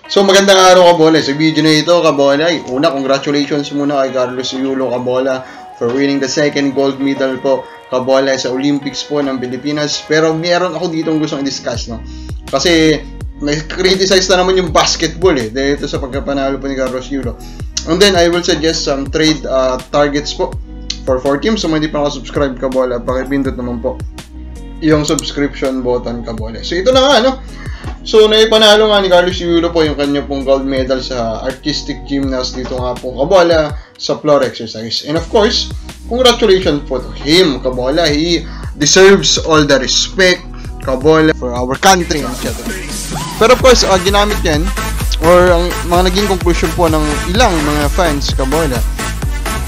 So magandang araw Kabola. Sa video na ito Kabola, una congratulations muna kay Carlos Yulo Kabola for winning the second gold medal po Kabola sa Olympics po ng Pilipinas. Pero meron ako ditong gustong i-discuss, no? Kasi na-criticize na naman yung basketball dito sa pagkapanalo po ni Carlos Yulo. And then I will suggest some trade targets po for 4 teams. So hindi pa nakasubscribe Kabola, pakipindot naman po yung subscription button Kabola. So ito na nga, no? So, naipanalo nga ni Carlos Yulo po yung kanya pong gold medal sa artistic gymnast dito nga po Kabola sa floor exercise. And of course, congratulations po to him Kabola. He deserves all the respect Kabola for our country, etc. Pero of course, ginamit yan or ang mga naging conclusion po ng ilang mga fans Kabola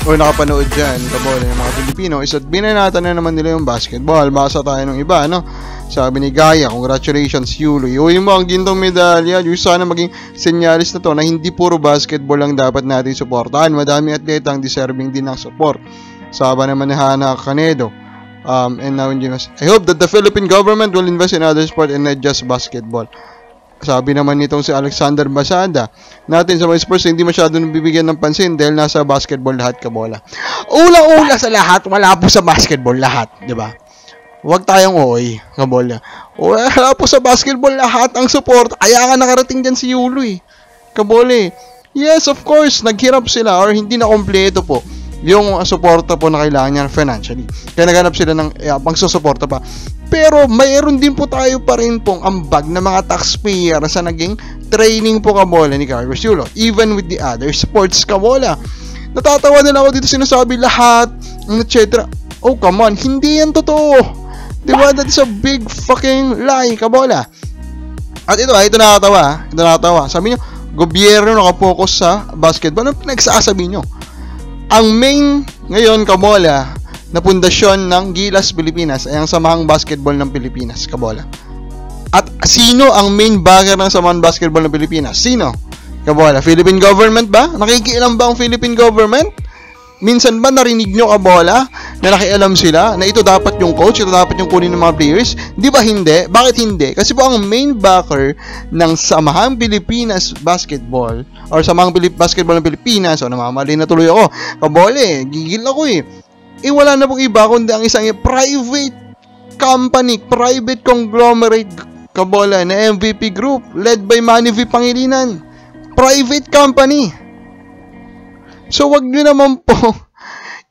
o nakapanood dyan Kabola ng mga Pilipino is at binanatan na naman nila yung basketball. Basa tayo ng iba, no? Sabi ni Gaya, congratulations Yulo. Iuwi mo ang gintong medalya. Yung sana maging senyalis na to na hindi puro basketball lang dapat natin suportahan. Madami atleta ang deserving din ng support. Sabi naman ni Hana Canedo. And now I hope that the Philippine government will invest in other sport and not just basketball. Sabi naman nitong si Alexander Basada, natin sa mga sports hindi masyado nabibigyan ng pansin dahil nasa basketball lahat Kabola. Ula-ula sa lahat, wala po sa basketball lahat, di ba? Huwag tayong oy, Kabola. Wala po sa basketball lahat ang support. Kaya nga nakarating dyan si Yulo Kabola. Yes, of course, naghirap sila or hindi na kompleto po yung suporta po na kailangan niya financially. Kaya naghanap sila ng pangsusuporta pa. Pero mayroon din po tayo pa rin pong ambag na mga taxpayer sa naging training po Kabola ni Carlos Yulo. Even with the other sports Kabola. Natatawa na ako dito sinasabi lahat, etc. Oh, come on. Hindi yan totoo. Diba? That is a big fucking lie, Kabola. At ito nakatawa. Sabi nyo, gobyerno nakapokus sa basketball. Ano pinagsasabi nyo? Ang main ngayon, Kabola, na pundasyon ng Gilas Pilipinas ay ang Samahang Basketball ng Pilipinas, Kabola. At sino ang main backer ng Samahang Basketball ng Pilipinas? Sino? Kabola, Philippine government ba? Nakikialam ba ang Philippine government? Minsan ba narinig nyo Kabola na nakialam sila na ito dapat yung coach, ito dapat yung kunin ng mga players? Di ba hindi? Bakit hindi? Kasi po ang main backer ng Samahang Pilipinas Basketball or Samahang Basketball ng Pilipinas, o namamali na tuloy ako, Kabola gigil ako wala na pong iba kundi ang isang private company, private conglomerate Kabola na MVP Group led by Manny V. Pangilinan. Private company. So, wag nyo naman po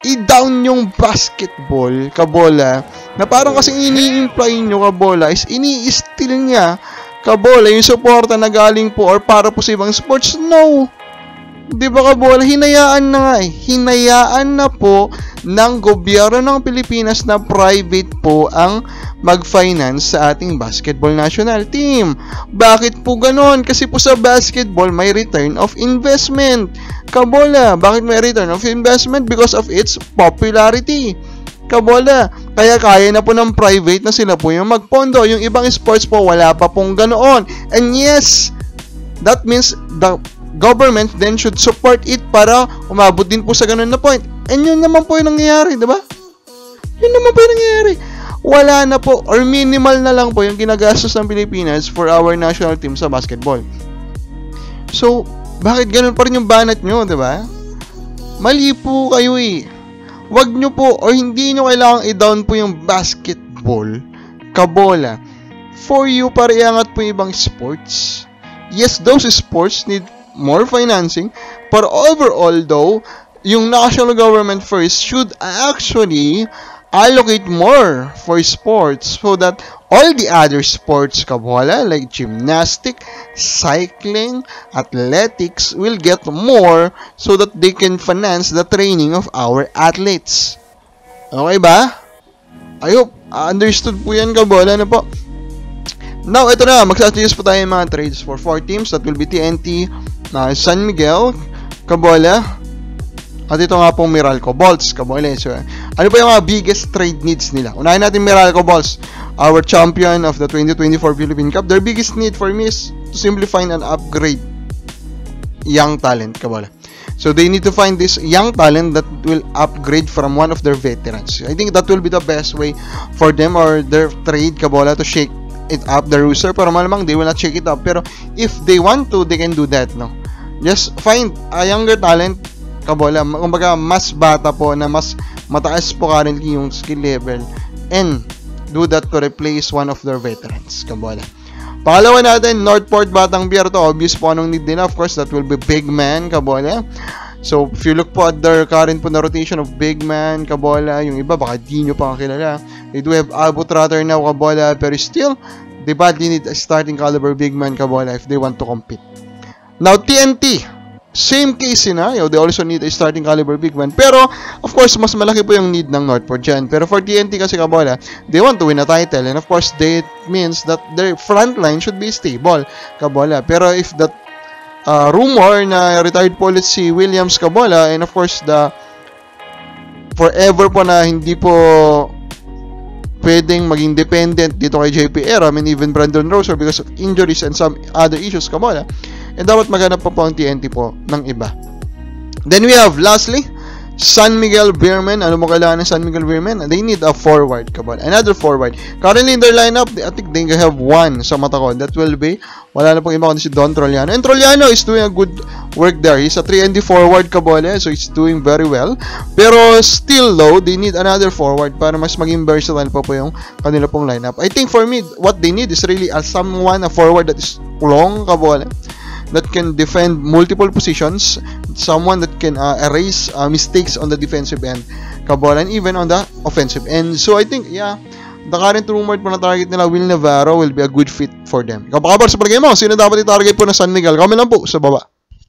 i-down yung basketball, Kabola, na parang kasing ini-imply nyo, Kabola, is ini-steal niya, Kabola, yung suporta na galing po or para po sa ibang sports. No! Di ba, Kabola? Hinayaan na nga Hinayaan na po ng gobyerno ng Pilipinas na private po ang mag-finance sa ating basketball national team. Bakit po ganon? Kasi po sa basketball may return of investment. Kabola, bakit may return of investment? Because of its popularity. Kabola, kaya na po ng private na sila po yung magpondo. Yung ibang sports po wala pa pong ganoon. And yes, that means the government then should support it para umabot din po sa ganun na point. And yun naman po yung nangyayari, diba? Yun naman po yung nangyayari. Wala na po or minimal na lang po yung ginagastos ng Pilipinas for our national team sa basketball. So, bakit ganun pa rin yung banat nyo, diba? Mali po kayo Wag nyo po o hindi nyo kailangang i-down po yung basketball, Kabola, for you para iangat po yung ibang sports. Yes, those sports need more financing, but overall though, yung national government first should actually allocate more for sports so that all the other sports, Kabola, like gymnastic, cycling, athletics, will get more so that they can finance the training of our athletes. Okay ba? I hope understood po yan, Kabola, na po. Now, ito na, magsasuggest po tayo ng mga trades for 4 teams. That will be TNT, San Miguel, Kabola, at ito nga pong Meralco Bolts, Kabola. So, ano pa yung mga biggest trade needs nila? Unahin natin Meralco Bolts, our champion of the 2024 Philippine Cup. Their biggest need for me is to simply find and upgrade young talent, Kabola. So, they need to find this young talent that will upgrade from one of their veterans. I think that will be the best way for them or their trade, Kabola, to shake it up the roster, pero malamang they will not shake it up. Pero if they want to, they can do that, no? Just find a younger talent, kabola, kumbaga mas bata po na mas mataas po currently yung skill level, and do that to replace one of their veterans, kabola. Pangalawa natin, Northport Batang Bierto, obvious po anong need nila. Of course, that will be big man, kabola. So, if you look po at their current po na rotation of big man, kabola, yung iba, baka di nyo pa kilala. They do have Abu Trotter now, kabola, pero still, they badly need a starting caliber big man, kabola, if they want to compete. Now, TNT, same case scenario. They also need a starting caliber big man. Pero, of course, mas malaki po yung need ng Northport dyan. Pero for TNT kasi, kabola, they want to win a title. And of course, that means that their front line should be stable, kabola. Pero if that rumor na retired po ulit si Williams, kabola, and of course the forever po na hindi po pwedeng maging dependent dito kay JP Aram and even Brandon Roser because of injuries and some other issues, kabola, and dapat maghanap pa po ang TNT po ng iba. Then we have lastly San Miguel Beermen. Ano mo kailangan ng San Miguel Beermen? They need a forward, kabola. Another forward. Currently in their lineup, I think they have one sa mata ko. That will be, wala na pong iba kundi si Don Trollano. And Trollano is doing a good work there. He's a 3-and-D forward, kabola. So he's doing very well. Pero still though, they need another forward para mas maging versatile pa po yung kanila pong lineup. I think for me, what they need is really a forward that is long, kabola, that can defend multiple positions, someone that can erase mistakes on the defensive end, kabola, and even on the offensive end. So I think, yeah, the current rumored po na target nila, Will Navarro, will be a good fit for them. Kapakabar sa palagay mo, sino dapat i-target po na San Miguel? Comment lang po sa baba.